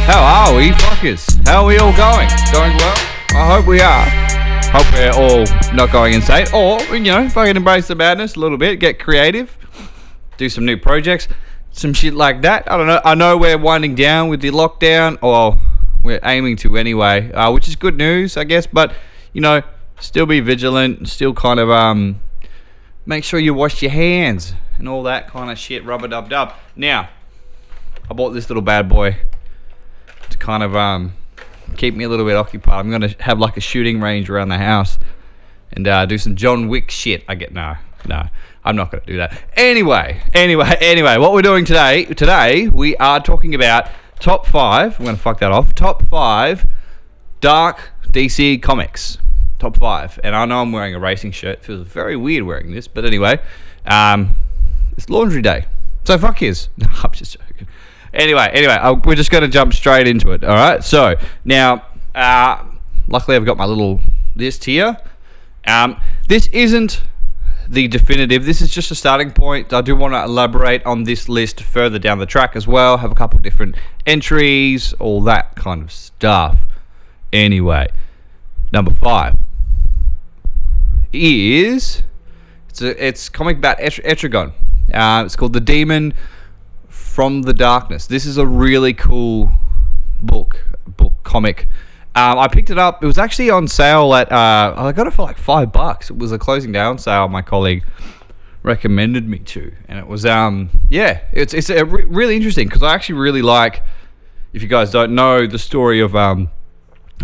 How are we, fuckers? How are we all going? Going well? I hope we are. Hope we're all not going insane. Or, fucking embrace the madness a little bit. Get creative. Do some new projects. Some shit like that. I don't know. I know we're winding down with the lockdown. Or we're aiming to anyway. Which is good news, I guess. But, still be vigilant. Still kind of, make sure you wash your hands. And all that kind of shit. Rubber-dub-dub. Now, I bought this little bad boy to kind of keep me a little bit occupied. I'm going to have like a shooting range around the house and do some John Wick shit. No, I'm not going to do that. Anyway, what we're doing today we are talking about top 5, I'm going to fuck that off, top 5 dark DC comics. Top 5. And I know I'm wearing a racing shirt. It feels very weird wearing this, but anyway, it's laundry day. So fuck his. No, I'm just joking. Anyway, we're just going to jump straight into it, all right? So, now, luckily I've got my little list here. This isn't the definitive. This is just a starting point. I do want to elaborate on this list further down the track as well. Have a couple different entries, all that kind of stuff. Anyway, number 5 is... It's comic about Etrigan. It's called The Demon from the Darkness. This is a really cool comic. I picked it up. It was actually on sale at I got it for like $5. It was a closing down sale my colleague recommended me to, and it was it's really interesting because I actually really like, if you guys don't know, the story of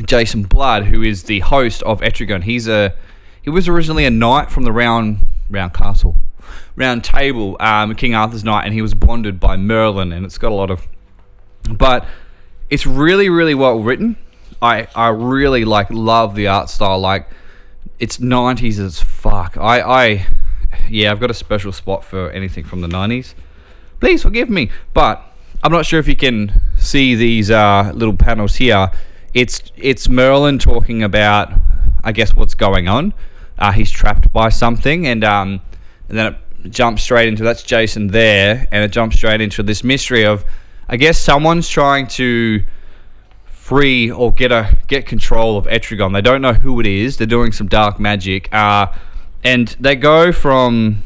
Jason Blood, who is the host of Etrigan. He was originally a knight from the round table, King Arthur's knight, and he was bonded by Merlin, and it's got a lot of... But it's really, really well written. I really, love the art style. Like, it's 90s as fuck. I've got a special spot for anything from the 90s. Please forgive me. But I'm not sure if you can see these little panels here. It's Merlin talking about, I guess, what's going on. He's trapped by something, and then it jumps straight into, that's Jason there, and it jumps straight into this mystery of, I guess, someone's trying to free or get control of Etrigan. They don't know who it is. They're doing some dark magic, and they go from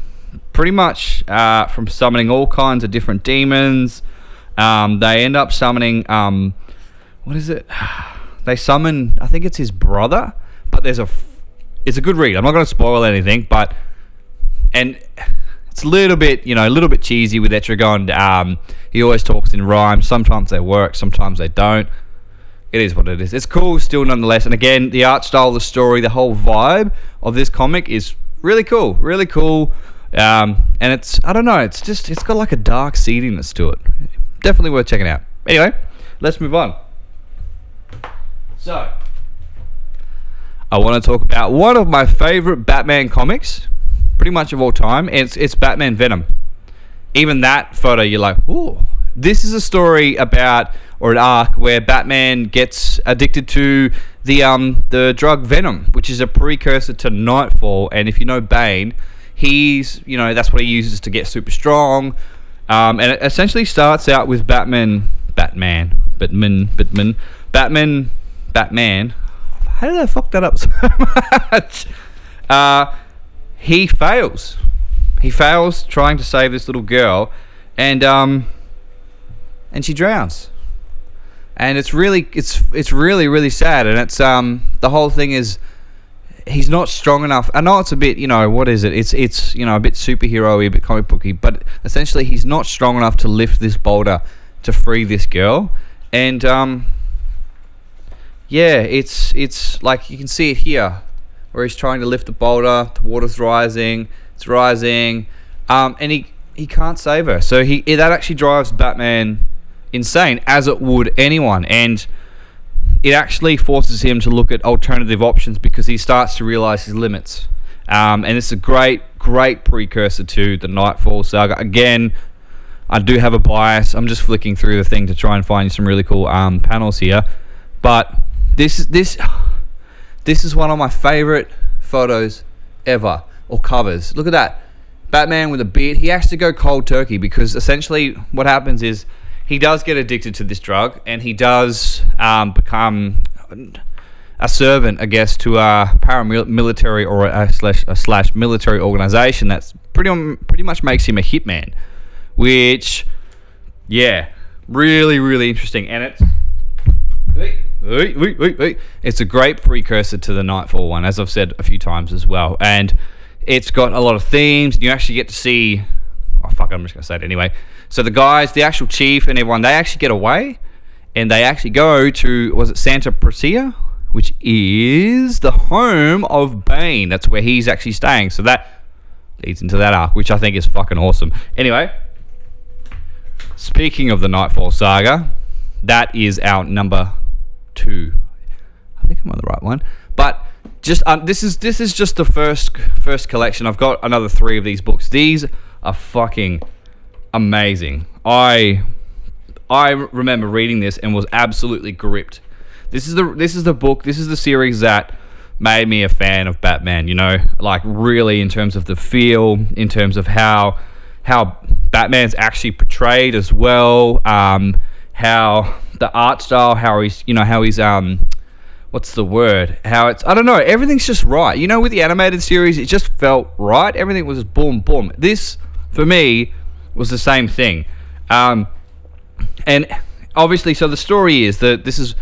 pretty much from summoning all kinds of different demons. They end up summoning what is it? They summon, I think it's his brother, but it's a good read. I'm not going to spoil anything, and it's a little bit cheesy with Etrigan. He always talks in rhymes. Sometimes they work, sometimes they don't. It is what it is. It's cool still nonetheless. And again, the art style, the story, the whole vibe of this comic is really cool. Really cool. And it's got like a dark seediness to it. Definitely worth checking out. Anyway, let's move on. So, I want to talk about one of my favorite Batman comics, pretty much of all time. It's Batman Venom. Even that photo, you're like, ooh. This is a story about, or an arc, where Batman gets addicted to the drug Venom, which is a precursor to Nightfall. And if you know Bane, he's, that's what he uses to get super strong. And it essentially starts out with Batman. How did I fuck that up so much? He fails. He fails trying to save this little girl, and she drowns. And it's really really sad. And it's the whole thing is he's not strong enough. I know it's a bit, what is it? It's a bit superhero-y, a bit comic booky, but essentially he's not strong enough to lift this boulder to free this girl. And it's like you can see it here, where he's trying to lift the boulder, the water's rising, it's rising, and he can't save her. So that actually drives Batman insane, as it would anyone, and it actually forces him to look at alternative options because he starts to realize his limits. And it's a great precursor to the Nightfall saga. Again, I do have a bias. I'm just flicking through the thing to try and find some really cool panels here, but this is one of my favorite photos ever, or covers. Look at that. Batman with a beard. He has to go cold turkey because essentially what happens is he does get addicted to this drug, and he does become a servant, I guess, to a paramilitary or a slash military organization that's pretty much makes him a hitman, which, yeah, really, really interesting. And it's a great precursor to the Nightfall one, as I've said a few times as well. And it's got a lot of themes. You actually get to see... Oh, fuck, I'm just going to say it anyway. So the guys, the actual chief and everyone, they actually get away. And they actually go to... Was it Santa Prasia? Which is the home of Bane. That's where he's actually staying. So that leads into that arc, which I think is fucking awesome. Anyway, speaking of the Nightfall saga, that is our number 2. I think I'm on the right one. But just this is just the first collection. I've got another 3 of these books. These are fucking amazing. I remember reading this and was absolutely gripped. This is the book. This is the series that made me a fan of Batman. You know, like really in terms of the feel, in terms of how Batman's actually portrayed as well. How the art style, how he's what's the word? How it's, I don't know, everything's just right. You know, with the animated series, it just felt right. Everything was just boom, boom. This, for me, was the same thing. And obviously, so the story is that this is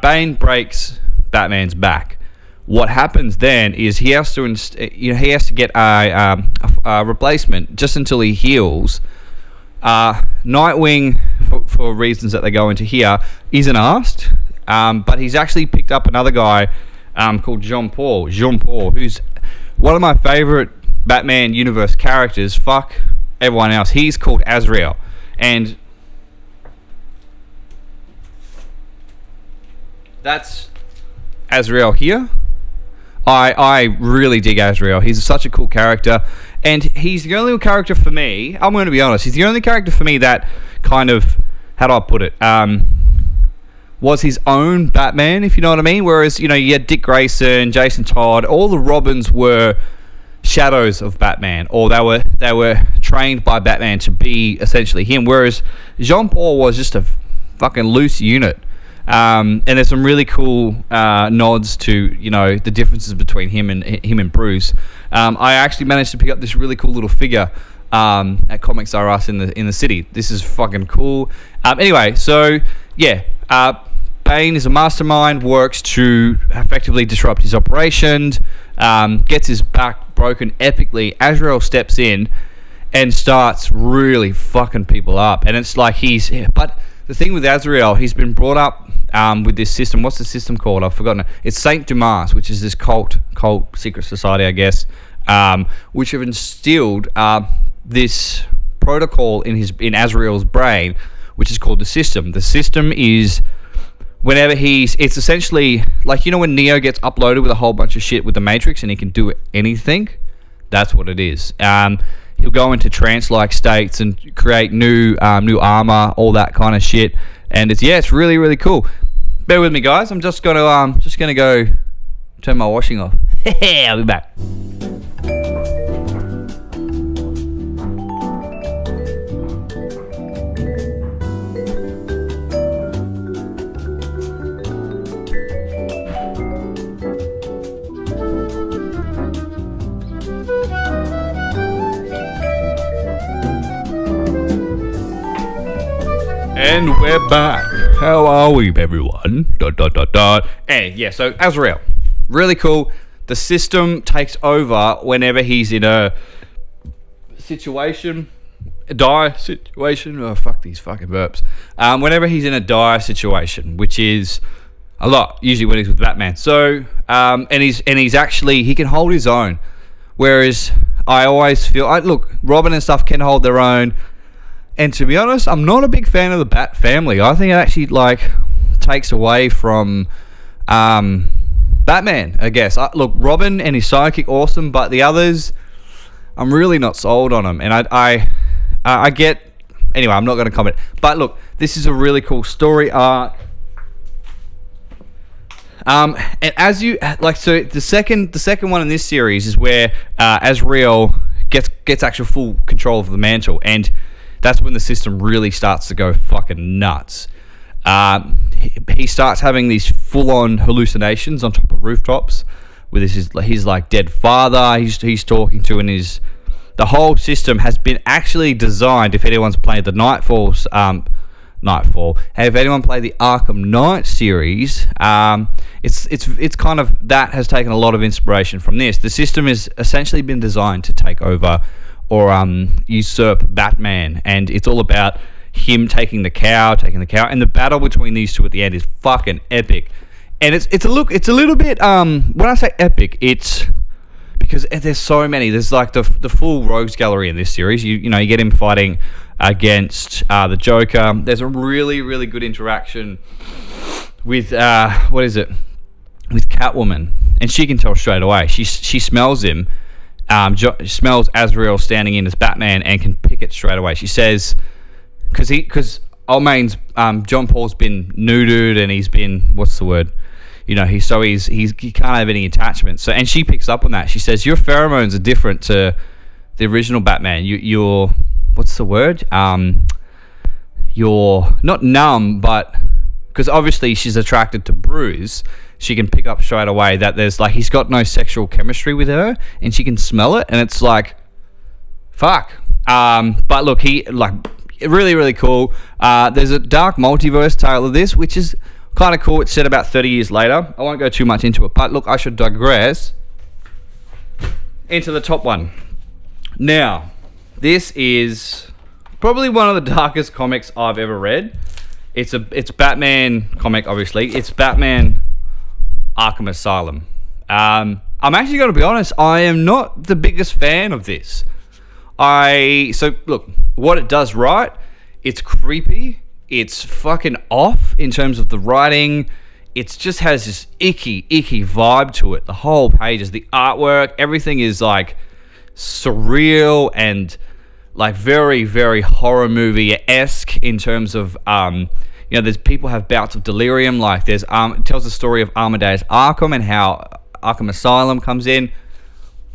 Bane breaks Batman's back. What happens then is he has to get a replacement just until he heals. Nightwing, for reasons that they go into here, isn't asked, but he's actually picked up another guy called Jean Paul, who's one of my favorite Batman universe characters. Fuck everyone else. He's called Azrael, and that's Azrael here. I really dig Azrael. He's such a cool character, and he's the only character for me, I'm going to be honest, he's the only character for me that kind of, how do I put it, was his own Batman, if you know what I mean. Whereas, you know, you had Dick Grayson, Jason Todd, all the Robins were shadows of Batman, or they were trained by Batman to be essentially him, whereas Jean Paul was just a fucking loose unit. And there's some really cool nods to, you know, the differences between him and Bruce. I actually managed to pick up this really cool little figure at Comics R Us in the city. This is fucking cool. Anyway, so yeah, Bane is a mastermind, works to effectively disrupt his operations, gets his back broken epically. Azrael steps in and starts really fucking people up, and it's like but the thing with Azrael, he's been brought up with this system. What's the system called? I've forgotten it. It's Saint Dumas, which is this cult secret society, I guess, which have instilled this protocol in Azrael's brain, which is called the system. The system is whenever it's essentially like, you know, when Neo gets uploaded with a whole bunch of shit with the Matrix and he can do anything. That's what it is. He'll go into trance-like states and create new armor, all that kind of shit, and it's really, really cool. Bear with me, guys. I'm just gonna go turn my washing off. I'll be back. And we're back. How are we, everyone? ... And yeah, so Azrael, really cool. The system takes over whenever he's in a dire situation. Oh, fuck these fucking burps. Whenever he's in a dire situation, which is a lot, usually when he's with Batman. So, and he's actually, he can hold his own. Whereas I always feel, look, Robin and stuff can hold their own. And to be honest, I'm not a big fan of the Bat family. I think it actually takes away from Batman, I guess. Look, Robin and his sidekick, awesome, but the others, I'm really not sold on them. And I get, anyway, I'm not going to comment. But look, this is a really cool story arc. And as you so the second one in this series is where Azrael gets actual full control of the mantle, and that's when the system really starts to go fucking nuts. He starts having these full-on hallucinations on top of rooftops with his like dead father he's talking to, and the whole system has been actually designed. If anyone's played the Nightfall, if anyone played the Arkham Knight series, it's kind of, that has taken a lot of inspiration from this. The system has essentially been designed to take over or usurp Batman, and it's all about him taking the cow, and the battle between these two at the end is fucking epic. And it's a little bit when I say epic, it's because there's so many. There's like the full rogues gallery in this series. You get him fighting against the Joker. There's a really, really good interaction with with Catwoman, and she can tell straight away. She smells him. Smells Azrael standing in as Batman and can pick it straight away. She says, because old man's John Paul's been neutered and he's been, what's the word? He can't have any attachments. So, and she picks up on that. She says, your pheromones are different to the original Batman. You're what's the word? You're not numb, but because obviously she's attracted to Bruce, she can pick up straight away that there's like, he's got no sexual chemistry with her, and she can smell it, and it's like, fuck. But look, he like really, really cool. There's a dark multiverse tale of this, which is kind of cool. It's set about 30 years later. I won't go too much into it, but look, I should digress into the top one. Now, this is probably one of the darkest comics I've ever read. It's Batman comic, obviously. It's Batman Arkham Asylum. I'm actually going to be honest, I am not the biggest fan of this. So look, what it does right, it's creepy. It's fucking off in terms of the writing. It just has this icky vibe to it. The whole pages, the artwork, everything is like surreal and like very, very horror movie-esque in terms of, there's people have bouts of delirium. Like it tells the story of Amadeus Arkham and how Arkham Asylum comes in.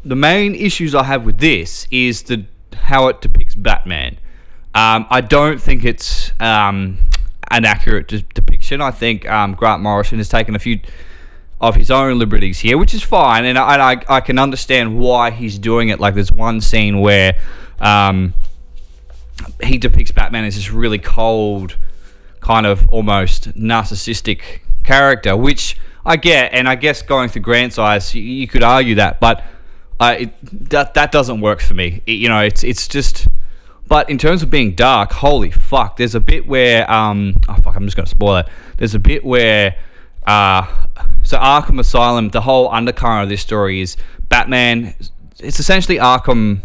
The main issues I have with this is how it depicts Batman. I don't think it's an accurate depiction. I think Grant Morrison has taken a few of his own liberties here, which is fine, and I can understand why he's doing it. Like there's one scene where he depicts Batman as this really cold, kind of almost narcissistic character, which I get, and I guess going through Grant's eyes, you could argue that, but that doesn't work for me. It's just. But in terms of being dark, holy fuck, there's a bit where I'm just gonna spoil it. There's a bit where so Arkham Asylum, the whole undercurrent of this story is Batman. It's essentially Arkham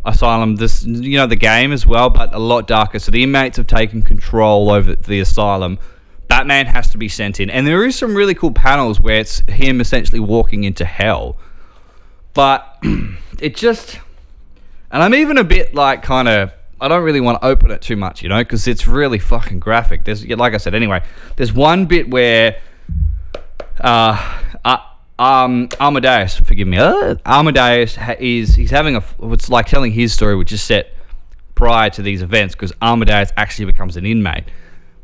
Asylum, the game as well, but a lot darker. So the inmates have taken control over the asylum. Batman has to be sent in, and there is some really cool panels where it's him essentially walking into hell. But it just, and I'm even a bit like kind of, I don't really want to open it too much, because it's really fucking graphic. There's, like I said, anyway, there's one bit where Amadeus, forgive me, Amadeus he's having it's like telling his story, which is set prior to these events, because Amadeus actually becomes an inmate.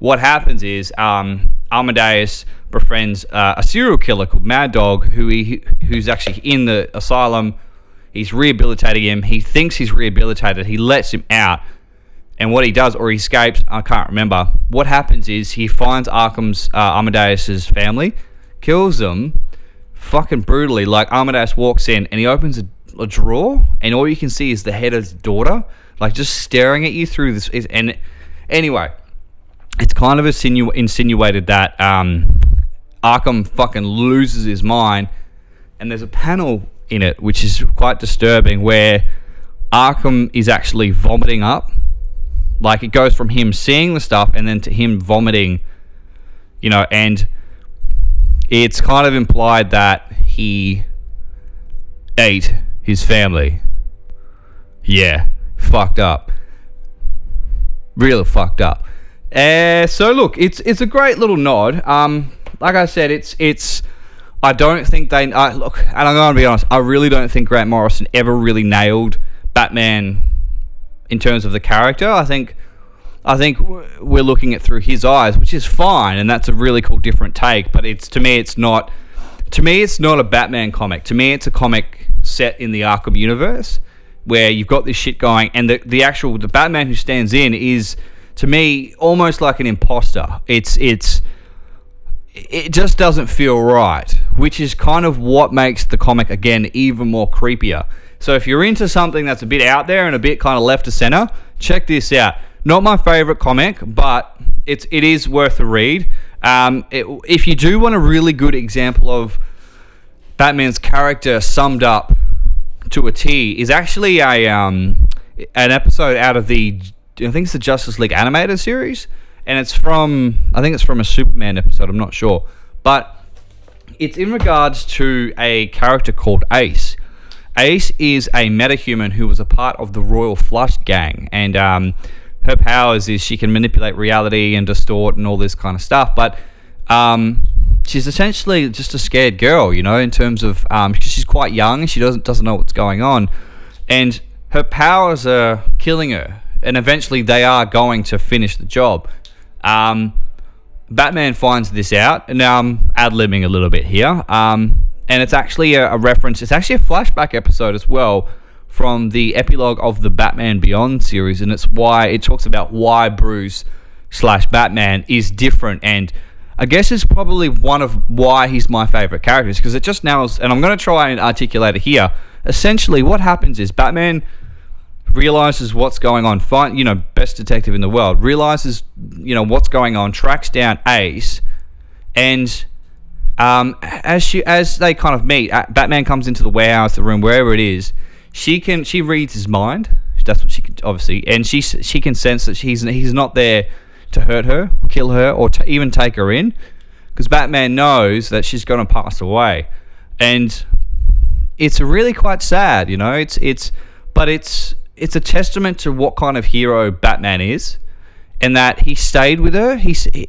What happens is Amadeus befriends a serial killer called Mad Dog, who's actually in the asylum. He's rehabilitating him. He thinks he's rehabilitated. He lets him out. And what he does, or he escapes, I can't remember. What happens is he finds Amadeus's family, kills them, fucking brutally. Like Amadeus walks in and he opens a drawer, and all you can see is the head of his daughter, like just staring at you through this. And anyway, it's kind of insinuated that Arkham fucking loses his mind, and there's a panel in it which is quite disturbing where Arkham is actually vomiting up. Like it goes from him seeing the stuff and then to him vomiting, and it's kind of implied that he ate his family. Yeah, fucked up. Really fucked up. So look, it's a great little nod. Like I said, it's. I don't think they look, and I'm going to be honest. I really don't think Grant Morrison ever really nailed Batman in terms of the character. I think we're looking at through his eyes, which is fine, and that's a really cool different take. But to me it's not a Batman comic. To me, it's a comic set in the Arkham universe where you've got this shit going, and the Batman who stands in is, to me, almost like an imposter. It just doesn't feel right, which is kind of what makes the comic, again, even more creepier. So if you're into something that's a bit out there and a bit kind of left to center, check this out. Not my favorite comic, but it is worth a read. If you do want a really good example of Batman's character summed up to a T, is actually an episode out of I think it's the Justice League animated series, and I think it's from a Superman episode, I'm not sure, but it's in regards to a character called Ace. Ace is a metahuman who was a part of the Royal Flush Gang, and her powers is she can manipulate reality and distort and all this kind of stuff, but she's essentially just a scared girl, in terms of because she's quite young and she doesn't know what's going on, and her powers are killing her, and eventually they are going to finish the job. Batman finds this out, and now I'm ad-libbing a little bit here, and it's actually a reference. It's actually a flashback episode as well from the epilogue of the Batman Beyond series, and it talks about why Bruce/Batman is different, and I guess it's probably one of why he's my favorite characters, because it just nails, and I'm going to try and articulate it here. Essentially, what happens is Batman realizes what's going on, best detective in the world, realizes, what's going on, tracks down Ace, and as they kind of meet, Batman comes into the warehouse, the room, wherever it is. She reads his mind. That's what she can, obviously, and she can sense that he's not there to hurt her, kill her, or to even take her in, because Batman knows that she's going to pass away, and it's really quite sad, but it's a testament to what kind of hero Batman is, and that he stayed with her.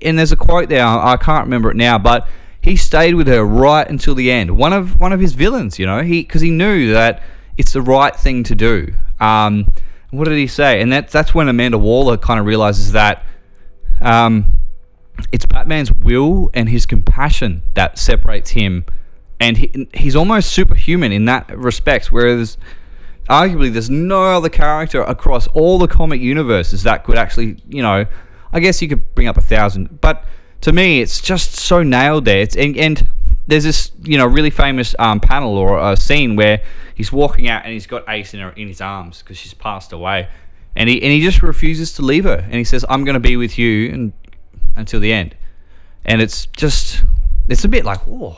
And there's a quote there, I can't remember it now, but he stayed with her right until the end. One of his villains, because he knew that it's the right thing to do. What did he say? And that's when Amanda Waller kind of realizes that it's Batman's will and his compassion that separates him, and he's almost superhuman in that respect, whereas arguably there's no other character across all the comic universes that could actually, I guess you could bring up 1,000, but to me it's just so nailed there. And there's this really famous panel or a scene where he's walking out and he's got Ace in his arms because she's passed away, and he just refuses to leave her, and he says, "I'm going to be with you until the end." And it's a bit like, whoa,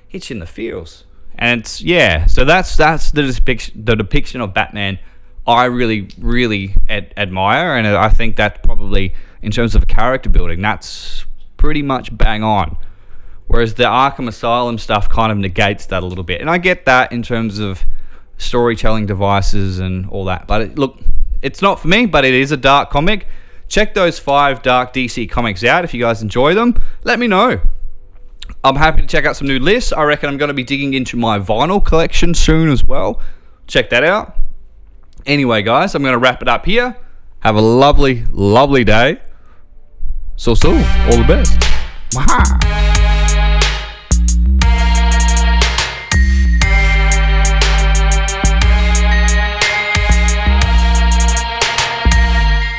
hits you in the feels. And so that's the depiction of Batman I really, really admire, and I think that probably, in terms of character building, that's pretty much bang on. Whereas the Arkham Asylum stuff kind of negates that a little bit. And I get that in terms of storytelling devices and all that. But look, it's not for me, but it is a dark comic. Check those 5 dark DC comics out if you guys enjoy them. Let me know. I'm happy to check out some new lists. I reckon I'm going to be digging into my vinyl collection soon as well. Check that out. Anyway, guys, I'm going to wrap it up here. Have a lovely, lovely day. So, all the best. Mwah.